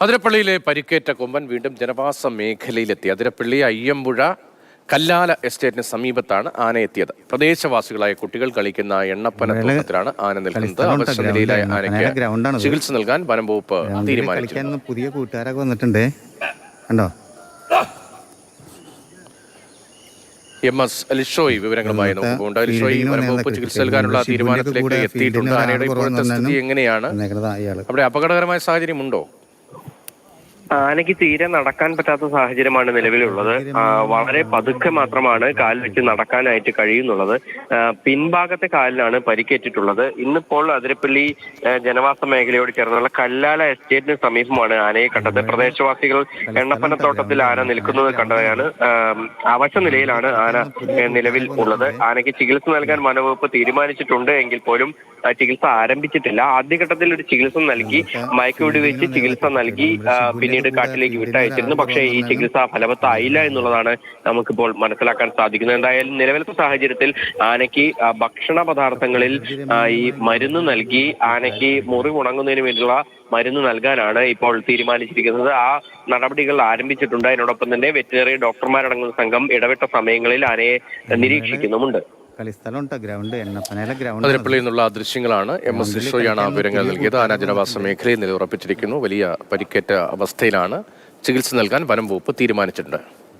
അതിരപ്പള്ളിയിലെ പരിക്കേറ്റ കൊമ്പൻ വീണ്ടും ജനവാസ മേഖലയിലെത്തി. അതിരപ്പള്ളി അയ്യമ്പുഴ കല്ലാല എസ്റ്റേറ്റിന് സമീപത്താണ് ആന എത്തിയത്. പ്രദേശവാസികളായ കുട്ടികൾ കളിക്കുന്ന എണ്ണപ്പനത്തോട്ടത്തിലാണ് ആന നിൽക്കുന്നത്. അവശ നിലയിലായ ആനയ്ക്ക് ചികിത്സ നൽകാൻ വനം വകുപ്പ് തീരുമാനിച്ചു. പുതിയ കൂട്ടുകാരൊക്കെ വന്നിട്ടുണ്ട്. കണ്ടോ? MS അലിഷോയ് വിവരങ്ങളുമായി നോക്കുന്നുണ്ട്. അലിഷോയ്, വനം വകുപ്പ് ചികിത്സ നൽകാനുള്ള തീരുമാനത്തിലേക്ക് എത്തിയിട്ടുണ്ട്. ആനയുടെ ഇപ്പോഴത്തെ സ്ഥിതി എങ്ങനെയാണ്? അവിടെ അപകടകരമായ സാഹചര്യം ഉണ്ടോ? ആനയ്ക്ക് തീരെ നടക്കാൻ പറ്റാത്ത സാഹചര്യമാണ് നിലവിലുള്ളത്. വളരെ പതുക്കെ മാത്രമാണ് കാൽ വെച്ച് നടക്കാനായിട്ട് കഴിയുന്നുള്ളത്. പിൻഭാഗത്തെ കാലിനാണ് പരിക്കേറ്റിട്ടുള്ളത്. ഇന്നിപ്പോൾ അതിരപ്പള്ളി ജനവാസ മേഖലയോട് ചേർന്നുള്ള കല്ലാല എസ്റ്റേറ്റിന് സമീപമാണ് ആനയെ കണ്ടത്. പ്രദേശവാസികൾ എണ്ണപ്പനത്തോട്ടത്തിൽ ആന നിൽക്കുന്നത് കണ്ടതാണ്. അവശ നിലയിലാണ് ആന നിലവിൽ ഉള്ളത്. ആനയ്ക്ക് ചികിത്സ നൽകാൻ വനവകുപ്പ് തീരുമാനിച്ചിട്ടുണ്ട് എങ്കിൽ പോലും ചികിത്സ ആരംഭിച്ചിട്ടില്ല. ആദ്യഘട്ടത്തിൽ ഒരു ചികിത്സ നൽകി, മയക്കുവെടി വെച്ച് ചികിത്സ നൽകി പിന്നീട് കാട്ടിലേക്ക് വിട്ടയച്ചിരുന്നു. പക്ഷേ ഈ ചികിത്സ ഫലവത്തായില്ല എന്നുള്ളതാണ് നമുക്കിപ്പോൾ മനസ്സിലാക്കാൻ സാധിക്കുന്നത്. എന്തായാലും നിലവിലത്തെ സാഹചര്യത്തിൽ ആനയ്ക്ക് ഭക്ഷണ പദാർത്ഥങ്ങളിൽ ഈ മരുന്ന് നൽകി ആനയ്ക്ക് മുറിവുണങ്ങുന്നതിന് വേണ്ടിയുള്ള മരുന്ന് നൽകാനാണ് ഇപ്പോൾ തീരുമാനിച്ചിരിക്കുന്നത്. ആ നടപടികൾ ആരംഭിച്ചിട്ടുണ്ട്. അതിനോടൊപ്പം തന്നെ വെറ്റിനറി ഡോക്ടർമാരടങ്ങുന്ന സംഘം ഇടവിട്ട സമയങ്ങളിൽ ആനയെ നിരീക്ഷിക്കുന്നുമുണ്ട്. അതിരപ്പള്ളിയിൽ നിന്നുള്ള ദൃശ്യങ്ങളാണ്. MS അലിഷോയാണ് ആ വിവരങ്ങൾ നൽകിയത്. ആന ജനവാസ മേഖലയിൽ നിലയുറപ്പിച്ചിരിക്കുന്നു. വലിയ പരിക്കേറ്റ അവസ്ഥയിലാണ്. ചികിത്സ നൽകാൻ വനം വകുപ്പ് തീരുമാനിച്ചിട്ടുണ്ട്.